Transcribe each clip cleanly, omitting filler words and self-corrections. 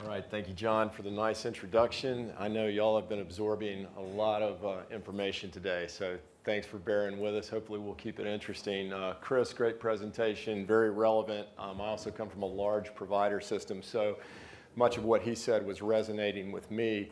All right, thank you, John, for the nice introduction. I know y'all have been absorbing a lot of information today, so thanks for bearing with us. Hopefully we'll keep it interesting. Chris, great presentation, very relevant. I also come from a large provider system, so much of what he said was resonating with me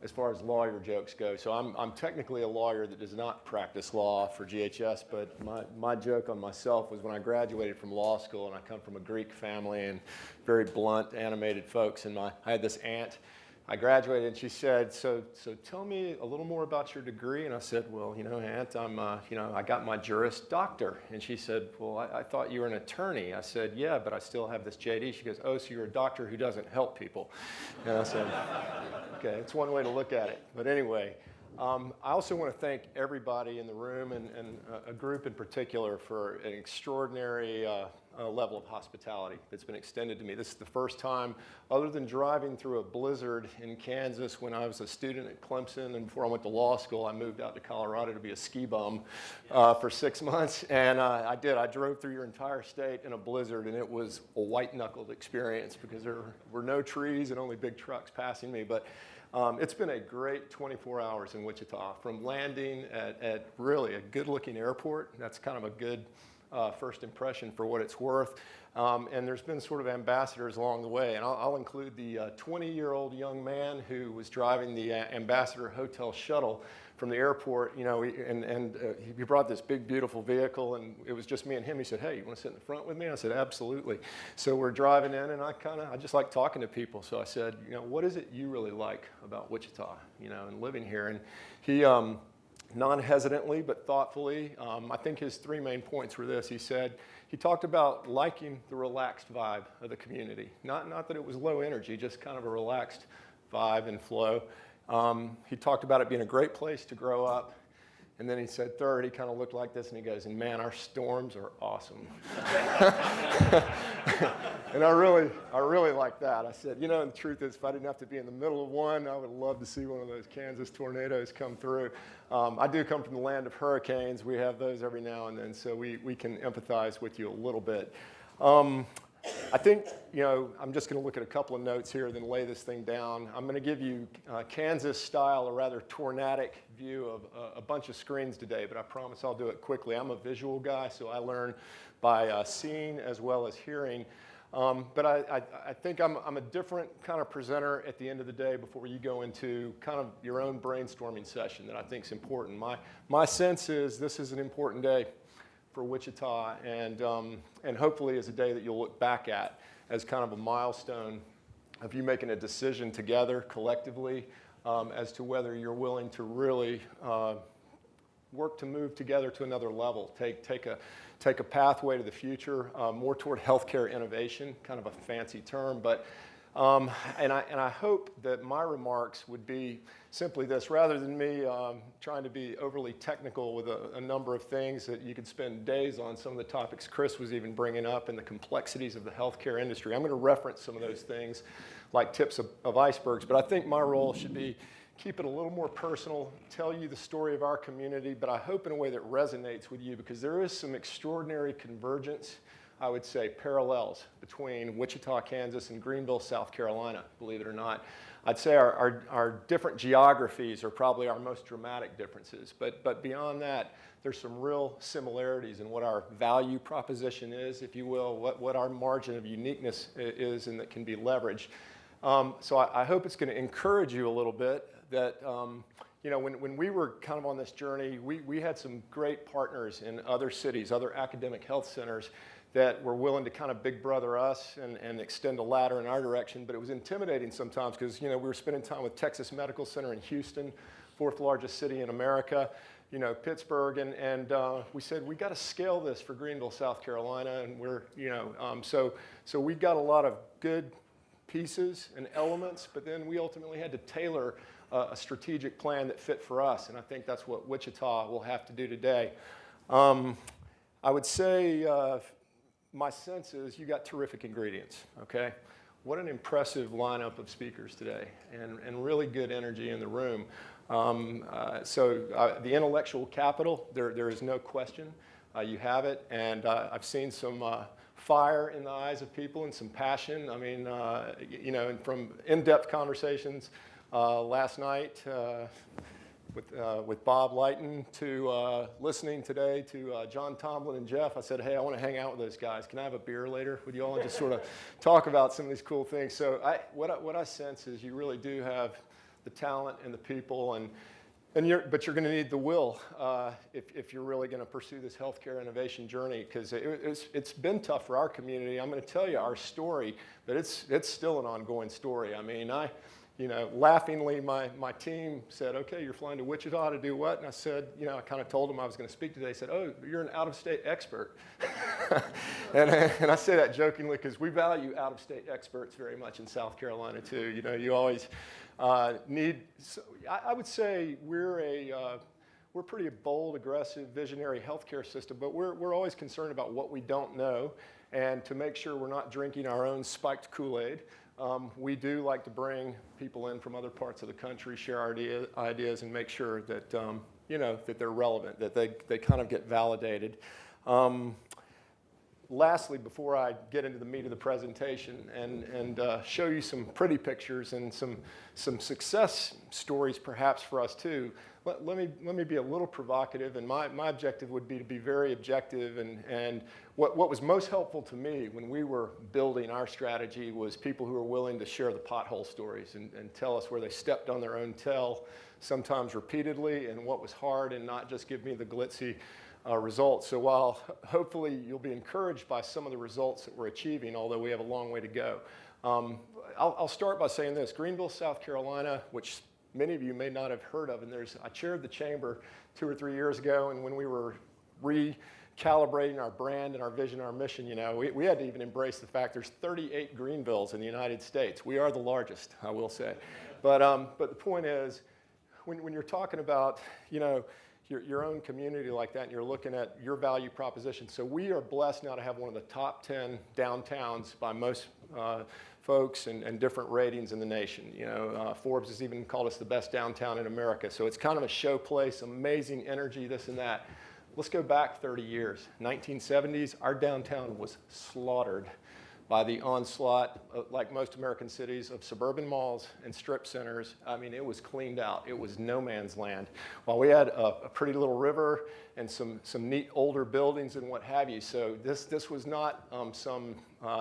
as far as lawyer jokes go. So I'm technically a lawyer that does not practice law for GHS, but my joke on myself was when I graduated from law school, and I come from a Greek family and very blunt, animated folks, and I had this aunt. I graduated and she said, so tell me a little more about your degree. And I said, well, you know, Aunt, I got my Juris Doctor. And she said, well, I thought you were an attorney. I said, yeah, but I still have this JD. She goes, oh, so you're a doctor who doesn't help people. And I said, okay, it's one way to look at it. But anyway, I also want to thank everybody in the room and a group in particular for an extraordinary level of hospitality that's been extended to me. This is the first time, other than driving through a blizzard in Kansas when I was a student at Clemson, and before I went to law school, I moved out to Colorado to be a ski bum for 6 months, and I drove through your entire state in a blizzard, and it was a white-knuckled experience because there were no trees and only big trucks passing me. But it's been a great 24 hours in Wichita, from landing at really a good-looking airport. That's kind of a good first impression for what it's worth. And there's been sort of ambassadors along the way. And I'll include the 20-year-old young man who was driving the Ambassador Hotel shuttle from the airport. You know, he brought this big, beautiful vehicle, and it was just me and him. He said, hey, you want to sit in the front with me? I said, absolutely. So we're driving in, and I just like talking to people. So I said, you know, what is it you really like about Wichita, you know, and living here? And he, non-hesitantly but thoughtfully, I think his three main points were this. He talked about liking the relaxed vibe of the community. Not that it was low energy, just kind of a relaxed vibe and flow. He talked about it being a great place to grow up. And then he said third, he kind of looked like this and he goes, and man, our storms are awesome. And I really like that. I said, you know, and the truth is, if I didn't have to be in the middle of one, I would love to see one of those Kansas tornadoes come through. I do come from the land of hurricanes. We have those every now and then, so we can empathize with you a little bit. I think, you know, I'm just going to look at a couple of notes here, then lay this thing down. I'm going to give you Kansas style, a rather tornadic view of a bunch of screens today, but I promise I'll do it quickly. I'm a visual guy, so I learn by seeing as well as hearing. But I think I'm a different kind of presenter at the end of the day before you go into kind of your own brainstorming session that I think is important. My sense is this is an important day for Wichita, and hopefully is a day that you'll look back at as kind of a milestone of you making a decision together collectively as to whether you're willing to really work to move together to another level, take a pathway to the future, more toward healthcare innovation, kind of a fancy term, but and I hope that my remarks would be simply this, rather than me trying to be overly technical with a number of things that you could spend days on, some of the topics Chris was even bringing up and the complexities of the healthcare industry. I'm going to reference some of those things like tips of icebergs, but I think my role should be keep it a little more personal, tell you the story of our community, but I hope in a way that resonates with you, because there is some extraordinary convergence, I would say, parallels between Wichita, Kansas, and Greenville, South Carolina, believe it or not. I'd say our different geographies are probably our most dramatic differences, but beyond that, there's some real similarities in what our value proposition is, if you will, what our margin of uniqueness is and that can be leveraged. So I hope it's going to encourage you a little bit that, you know, when we were kind of on this journey, we had some great partners in other cities, other academic health centers that were willing to kind of big brother us and extend a ladder in our direction, but it was intimidating sometimes because, you know, we were spending time with Texas Medical Center in Houston, fourth largest city in America, you know, Pittsburgh, and we said, we got to scale this for Greenville, South Carolina, and we're, you know, so we got a lot of good pieces and elements, but then we ultimately had to tailor a strategic plan that fit for us, and I think that's what Wichita will have to do today. I would say my sense is you got terrific ingredients, okay? What an impressive lineup of speakers today, and really good energy in the room. The intellectual capital, there is no question. You have it, and I've seen some fire in the eyes of people and some passion. I mean, you know, and from in-depth conversations last night with Bob Lighton to listening today to John Tomlin and Jeff, I said, hey, I want to hang out with those guys. Can I have a beer later with you all and just sort of talk about some of these cool things? So what I sense is you really do have the talent and the people, but you're going to need the will if you're really going to pursue this healthcare innovation journey, because it's been tough for our community. I'm going to tell you our story, but it's still an ongoing story. I mean, you know, laughingly, my team said, okay, you're flying to Wichita to do what? And I said, you know, I kind of told them I was going to speak today. They said, oh, you're an out-of-state expert. and I say that jokingly because we value out-of-state experts very much in South Carolina, too. You know, you always need, I would say we're pretty bold, aggressive, visionary healthcare system, but we're always concerned about what we don't know and to make sure we're not drinking our own spiked Kool-Aid. We do like to bring people in from other parts of the country, share our ideas, and make sure that, you know, that they're relevant, that they kind of get validated. Lastly, before I get into the meat of the presentation and show you some pretty pictures and some success stories perhaps for us too, let me be a little provocative, and my objective would be to be very objective, and what was most helpful to me when we were building our strategy was people who were willing to share the pothole stories and tell us where they stepped on their own tail, sometimes repeatedly, and what was hard, and not just give me the glitzy results. So while hopefully you'll be encouraged by some of the results that we're achieving, although we have a long way to go. I'll start by saying this. Greenville, South Carolina, which many of you may not have heard of, and I chaired the chamber 2 or 3 years ago, and when we were recalibrating our brand and our vision, our mission, you know, we had to even embrace the fact there's 38 Greenvilles in the United States. We are the largest, I will say. But the point is, when you're talking about, you know, your own community like that, and you're looking at your value proposition. So we are blessed now to have one of the top 10 downtowns by most folks and different ratings in the nation. You know, Forbes has even called us the best downtown in America. So it's kind of a show place, amazing energy, this and that. Let's go back 30 years. 1970s, our downtown was slaughtered by the onslaught, like most American cities, of suburban malls and strip centers. I mean, it was cleaned out. It was no man's land. While we had a pretty little river and some neat older buildings and what have you. So this was not some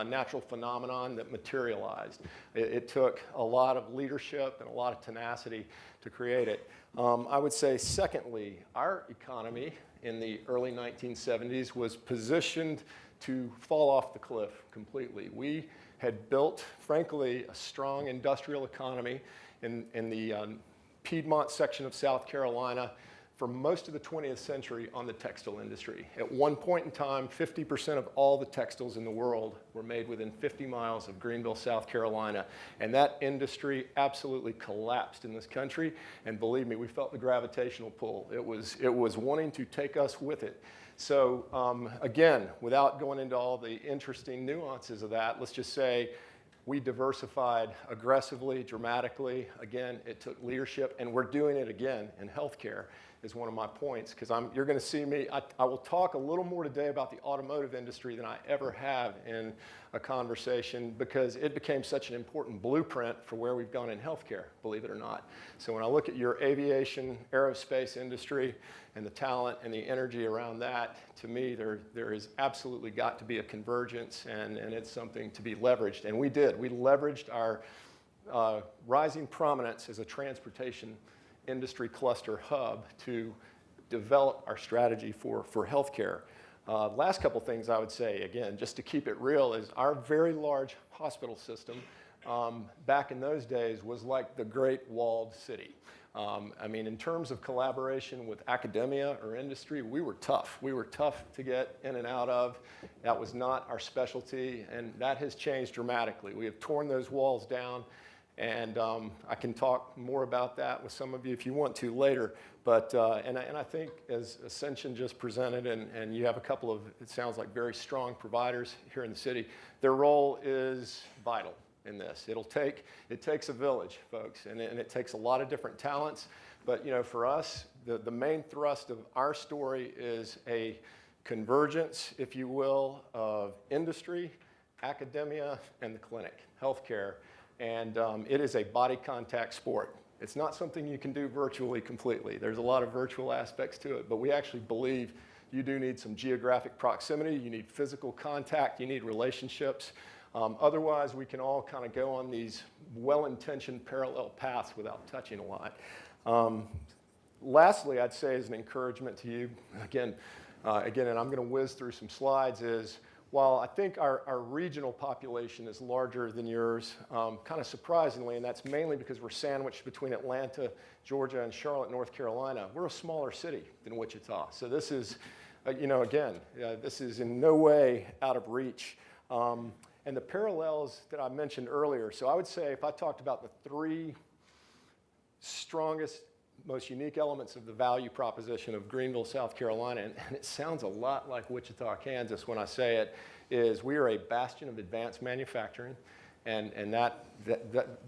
natural phenomenon that materialized. It took a lot of leadership and a lot of tenacity to create it. I would say, secondly, our economy in the early 1970s was positioned to fall off the cliff completely. We had built, frankly, a strong industrial economy in the Piedmont section of South Carolina for most of the 20th century on the textile industry. At one point in time, 50% of all the textiles in the world were made within 50 miles of Greenville, South Carolina. And that industry absolutely collapsed in this country. And believe me, we felt the gravitational pull. It was wanting to take us with it. So again, without going into all the interesting nuances of that, let's just say we diversified aggressively, dramatically. Again, it took leadership, and we're doing it again in healthcare is one of my points, because you're going to see me. I will talk a little more today about the automotive industry than I ever have in a conversation, because it became such an important blueprint for where we've gone in healthcare, believe it or not. So when I look at your aviation, aerospace industry, and the talent and the energy around that, to me, there has absolutely got to be a convergence, and it's something to be leveraged. And we did. We leveraged our rising prominence as a transportation industry cluster hub to develop our strategy for healthcare. Last couple things I would say, again, just to keep it real, is our very large hospital system back in those days was like the Great Walled City. I mean, in terms of collaboration with academia or industry, we were tough. We were tough to get in and out of. That was not our specialty, and that has changed dramatically. We have torn those walls down, and I can talk more about that with some of you if you want to later. But and I think, as Ascension just presented, and you have a couple of, it sounds like, very strong providers here in the city, their role is vital in this. It takes a village, folks, and it takes a lot of different talents. But you know, for us, the main thrust of our story is a convergence, if you will, of industry, academia, and the clinic, healthcare. And it is a body contact sport. It's not something you can do virtually completely. There's a lot of virtual aspects to it, but we actually believe you do need some geographic proximity, you need physical contact, you need relationships. Otherwise, we can all kind of go on these well-intentioned parallel paths without touching a lot. Lastly, I'd say as an encouragement to you, again, and I'm going to whiz through some slides, is while I think our regional population is larger than yours, kind of surprisingly, and that's mainly because we're sandwiched between Atlanta, Georgia, and Charlotte, North Carolina, we're a smaller city than Wichita. So this is, this is in no way out of reach. And the parallels that I mentioned earlier, so I would say if I talked about the 3 strongest, most unique elements of the value proposition of Greenville, South Carolina, and it sounds a lot like Wichita, Kansas when I say it, is we are a bastion of advanced manufacturing, and that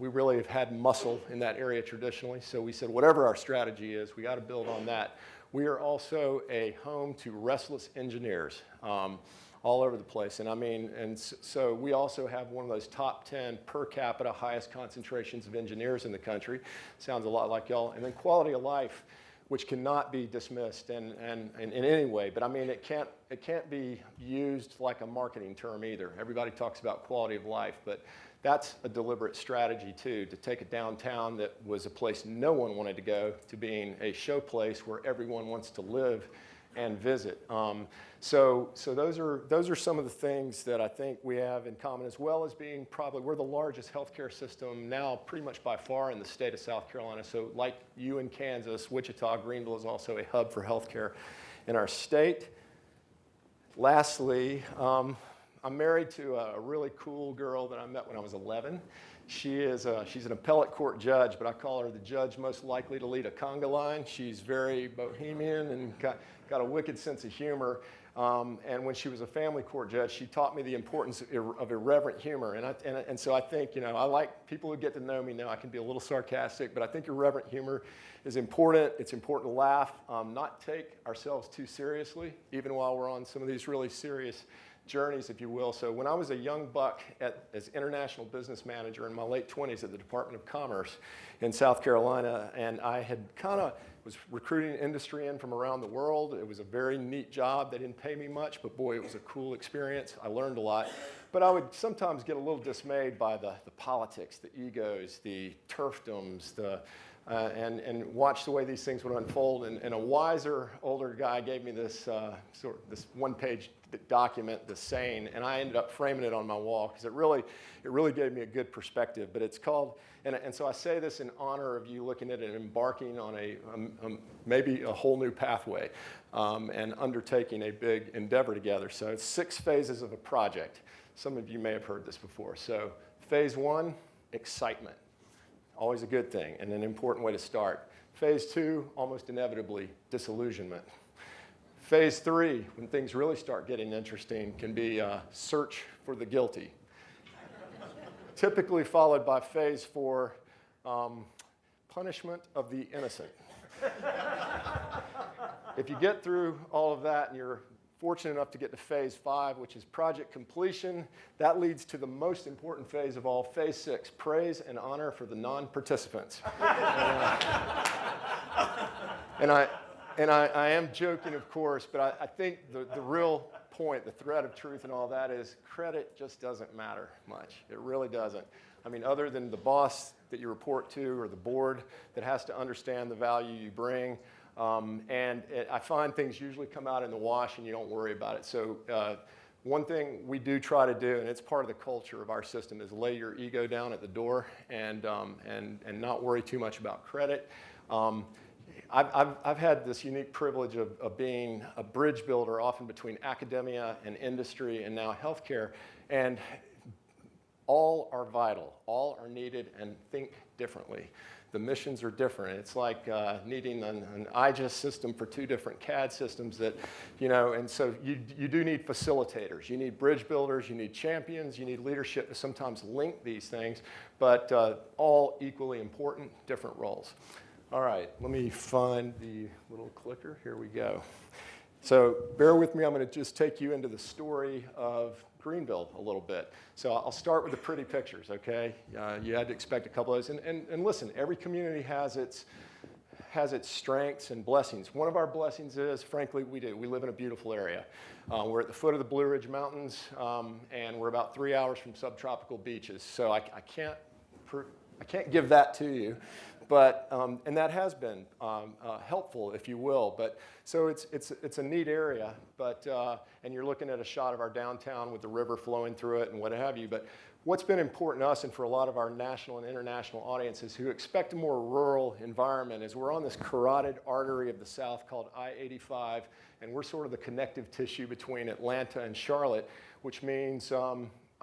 we really have had muscle in that area traditionally. So we said whatever our strategy is, we got to build on that. We are also a home to restless engineers. All over the place. And I mean, and so we also have one of those top 10 per capita highest concentrations of engineers in the country. Sounds a lot like y'all. And then quality of life, which cannot be dismissed in any way. But I mean, it can't be used like a marketing term either. Everybody talks about quality of life, but that's a deliberate strategy too, to take a downtown that was a place no one wanted to go to being a show place where everyone wants to live and visit. So those are some of the things that I think we have in common, as well as being we're the largest healthcare system now pretty much by far in the state of South Carolina. So like you in Kansas, Wichita, Greenville is also a hub for healthcare in our state. Lastly, I'm married to a really cool girl that I met when I was 11. She's an appellate court judge, but I call her the judge most likely to lead a conga line. She's very bohemian and got a wicked sense of humor. And when she was a family court judge, she taught me the importance of irreverent humor. And so I think, I like people who get to know me know I can be a little sarcastic, but I think irreverent humor is important. It's important to laugh, not take ourselves too seriously, even while we're on some of these really serious journeys, if you will. So when I was a young buck as international business manager in my late 20s at the Department of Commerce in South Carolina, and I had was recruiting industry in from around the world. It was a very neat job. They didn't pay me much, but boy, it was a cool experience. I learned a lot. But I would sometimes get a little dismayed by the politics, the egos, the turfdoms, and watch the way these things would unfold. And a wiser, older guy gave me this this one-page document, the saying, and I ended up framing it on my wall because it really gave me a good perspective. But it's called, and so I say this in honor of you looking at it and embarking on maybe a whole new pathway and undertaking a big endeavor together. So it's 6 phases of a project. Some of you may have heard this before. So phase 1, excitement. Always a good thing and an important way to start. Phase 2, almost inevitably, disillusionment. Phase 3, when things really start getting interesting, can be search for the guilty. Typically followed by phase 4, punishment of the innocent. If you get through all of that and you're fortunate enough to get to phase 5, which is project completion, that leads to the most important phase of all, phase 6, praise and honor for the non-participants. And I am joking, of course, but I think the real point, the thread of truth and all that is credit just doesn't matter much. It really doesn't. I mean, other than the boss that you report to or the board that has to understand the value you bring. I find things usually come out in the wash and you don't worry about it. So one thing we do try to do, and it's part of the culture of our system, is lay your ego down at the door and not worry too much about credit. I've had this unique privilege of being a bridge builder often between academia and industry and now healthcare, and all are vital, all are needed, and think differently. The missions are different. It's like needing an IGES system for 2 different CAD systems that, and so you do need facilitators. You need bridge builders, you need champions, you need leadership to sometimes link these things, but all equally important, different roles. All right, let me find the little clicker. Here we go. So bear with me, I'm going to just take you into the story of Greenville a little bit. So I'll start with the pretty pictures, okay? You had to expect a couple of those. And listen, every community has its strengths and blessings. One of our blessings is, frankly, we live in a beautiful area. We're at the foot of the Blue Ridge Mountains, and we're about 3 hours from subtropical beaches. So I can't give that to you, but and that has been helpful, if you will. But so it's a neat area, but and you're looking at a shot of our downtown with the river flowing through it and what have you. But what's been important to us and for a lot of our national and international audiences who expect a more rural environment is we're on this carotid artery of the South called I-85, and we're sort of the connective tissue between Atlanta and Charlotte, which means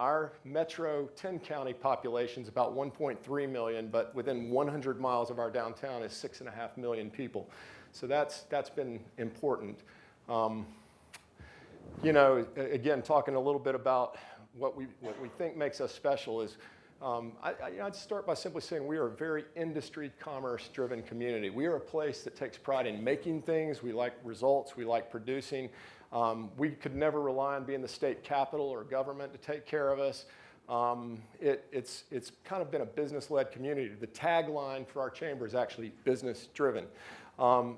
our metro 10-county population is about 1.3 million, but within 100 miles of our downtown is 6.5 million people. So that's been important. You know, again, talking a little bit about what we think makes us special is, I'd start by simply saying we are a very industry, commerce-driven community. We are a place that takes pride in making things. We like results. We like producing. We could never rely on being the state capital or government to take care of us. It's kind of been a business-led community. The tagline for our chamber is actually business-driven.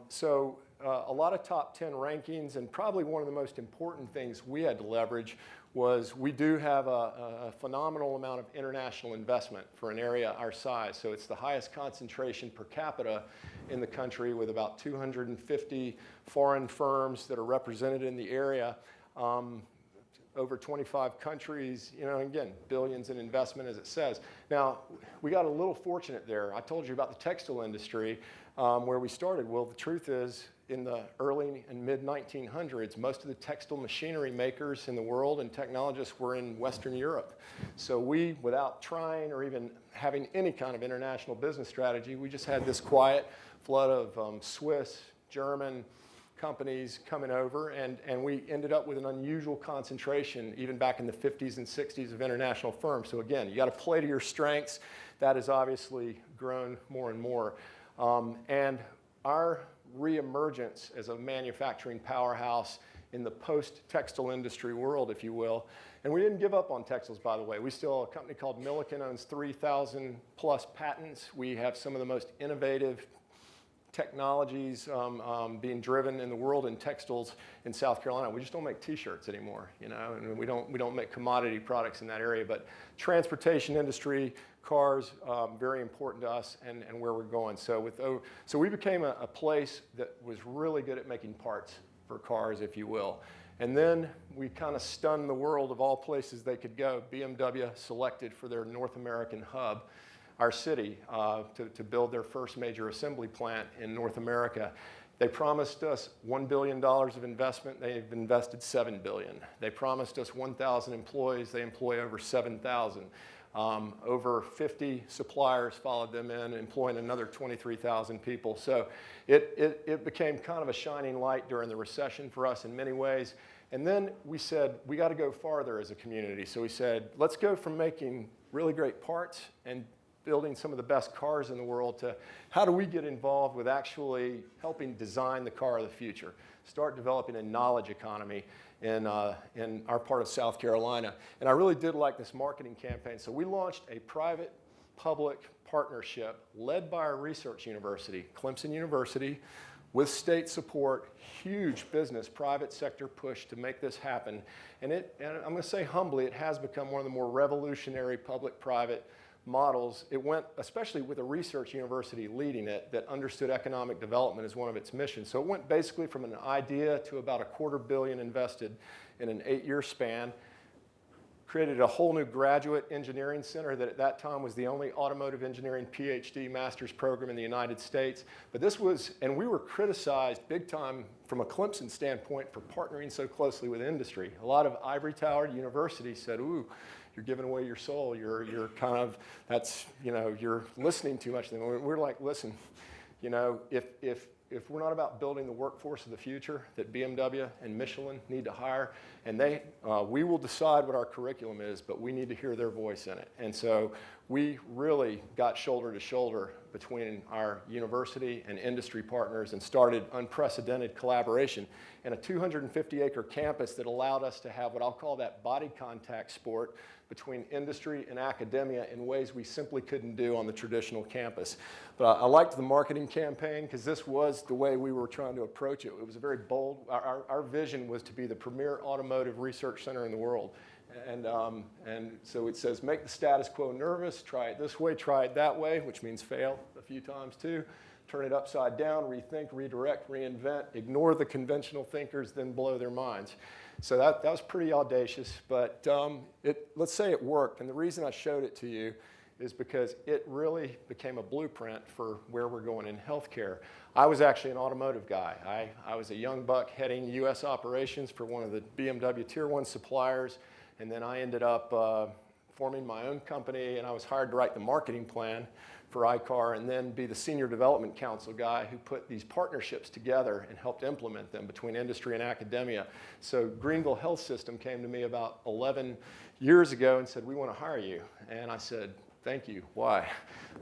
So a lot of top 10 rankings, and probably one of the most important things we had to leverage was we do have a phenomenal amount of international investment for an area our size. So it's the highest concentration per capita in the country with about 250 foreign firms that are represented in the area. Over 25 countries, you know, again, billions in investment as it says. Now, we got a little fortunate there. I told you about the textile industry where we started. Well, the truth is, in the early and mid-1900s, most of the textile machinery makers in the world and technologists were in Western Europe. So we, without trying or even having any kind of international business strategy, we just had this quiet flood of Swiss, German companies coming over, and we ended up with an unusual concentration, even back in the 50s and 60s, of international firms. So again, you got to play to your strengths. That has obviously grown more and more. And our reemergence as a manufacturing powerhouse in the post-textile industry world, if you will. And we didn't give up on textiles, by the way. We still, a company called Milliken owns 3,000 plus patents. We have some of the most innovative technologies being driven in the world in textiles in South Carolina. We just don't make t-shirts anymore, you know, and we don't make commodity products in that area. But transportation industry, cars, very important to us and where we're going. So we became a place that was really good at making parts for cars, if you will. And then we kind of stunned the world of all places they could go. BMW selected for their North American hub our city to build their first major assembly plant in North America. They promised us $1 billion of investment. They've invested $7 billion. They promised us 1,000 employees. They employ over 7,000. Over 50 suppliers followed them in, employing another 23,000 people. So it became kind of a shining light during the recession for us in many ways. And then we said, we got to go farther as a community. So we said, let's go from making really great parts and building some of the best cars in the world to how do we get involved with actually helping design the car of the future, start developing a knowledge economy in our part of South Carolina. And I really did like this marketing campaign. So we launched a private-public partnership led by our research university, Clemson University, with state support, huge business, private sector push to make this happen. And I'm going to say humbly, it has become one of the more revolutionary public-private models. It went, especially with a research university leading it that understood economic development as one of its missions. So it went basically from an idea to about $250 million invested in an 8-year span, created a whole new graduate engineering center that at that time was the only automotive engineering PhD master's program in the United States. But this was, and we were criticized big time from a Clemson standpoint for partnering so closely with industry. A lot of ivory towered universities said, ooh, you're giving away your soul. You're kind of, that's, you know, you're listening too much. We're like, listen, you know, if if we're not about building the workforce of the future that BMW and Michelin need to hire, and we will decide what our curriculum is, but we need to hear their voice in it. And so we really got shoulder to shoulder between our university and industry partners and started unprecedented collaboration in a 250-acre campus that allowed us to have what I'll call that body contact sport between industry and academia in ways we simply couldn't do on the traditional campus. But I liked the marketing campaign because this was the way we were trying to approach it. It was a very bold, our vision was to be the premier automotive research center in the world. And so it says, make the status quo nervous, try it this way, try it that way, which means fail a few times too. Turn it upside down, rethink, redirect, reinvent, ignore the conventional thinkers, then blow their minds. So that was pretty audacious, but let's say it worked. And the reason I showed it to you is because it really became a blueprint for where we're going in healthcare. I was actually an automotive guy. I was a young buck heading US operations for one of the BMW Tier 1 suppliers, and then I ended up forming my own company, and I was hired to write the marketing plan for ICAR and then be the senior development council guy who put these partnerships together and helped implement them between industry and academia. So Greenville Health System came to me about 11 years ago and said, we want to hire you. And I said, thank you. Why?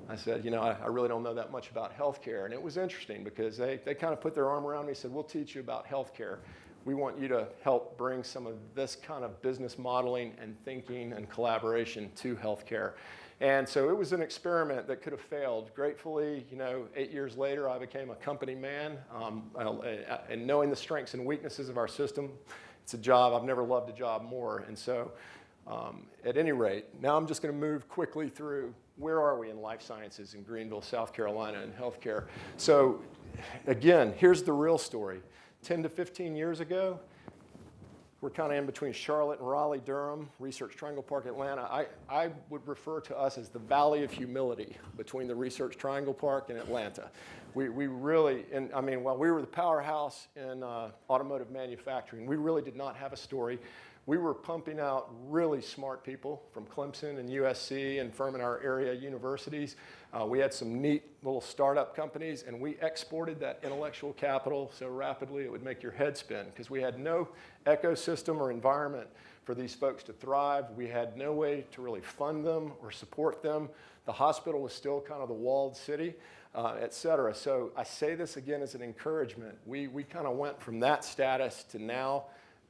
I said, you know, I really don't know that much about healthcare. And it was interesting because they kind of put their arm around me and said, we'll teach you about healthcare. We want you to help bring some of this kind of business modeling and thinking and collaboration to healthcare. And so it was an experiment that could have failed. Gratefully, you know, 8 years later, I became a company man. And knowing the strengths and weaknesses of our system, it's a job. I've never loved a job more. And so at any rate, now I'm just going to move quickly through where are we in life sciences in Greenville, South Carolina, and healthcare. So again, here's the real story. 10 to 15 years ago, we're kind of in between Charlotte and Raleigh-Durham, Research Triangle Park, Atlanta. I would refer to us as the Valley of Humility between the Research Triangle Park and Atlanta. We really, I mean, while we were the powerhouse in automotive manufacturing, we really did not have a story. We were pumping out really smart people from Clemson and USC and from in our area universities. We had some neat little startup companies, and we exported that intellectual capital so rapidly it would make your head spin because we had no ecosystem or environment for these folks to thrive. We had no way to really fund them or support them. The hospital was still kind of the walled city, et cetera. So I say this again as an encouragement. We kind of went from that status to now.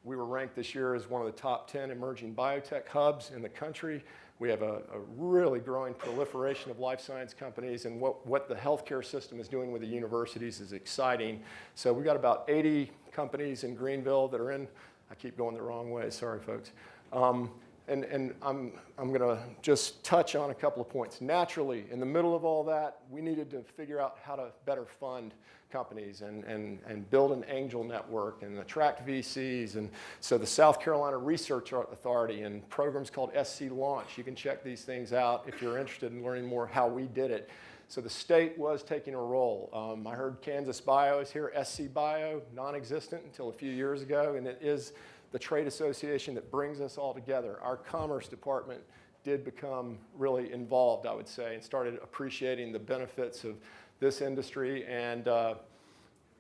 We were ranked this year as one of the top 10 emerging biotech hubs in the country. We have a really growing proliferation of life science companies, and what the healthcare system is doing with the universities is exciting. So we've got about 80 companies in Greenville that are in, I keep going the wrong way, sorry folks. And I'm going to just touch on a couple of points. Naturally, in the middle of all that, we needed to figure out how to better fund companies and build an angel network and attract VCs. And so the South Carolina Research Authority and programs called SC Launch, you can check these things out if you're interested in learning more how we did it. So the state was taking a role. I heard Kansas Bio is here, SC Bio, non-existent until a few years ago, and it is the trade association that brings us all together. Our Commerce Department did become really involved, I would say, and started appreciating the benefits of this industry and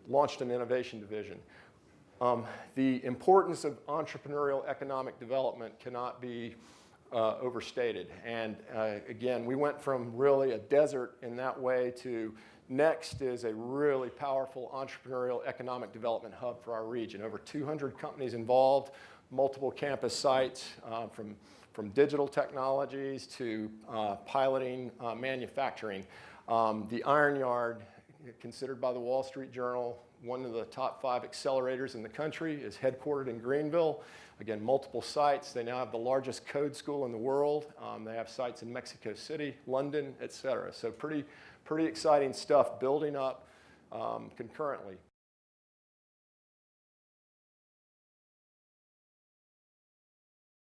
launched an innovation division. The importance of entrepreneurial economic development cannot be overstated. And again, we went from really a desert in that way to next is a really powerful entrepreneurial economic development hub for our region. Over 200 companies involved, multiple campus sites, from digital technologies to piloting manufacturing. The Iron Yard, considered by the Wall Street Journal one of the top 5 accelerators in the country, is headquartered in Greenville. Again, multiple sites. They now have the largest code school in the world. They have sites in Mexico City, London, et cetera. So pretty exciting stuff building up concurrently.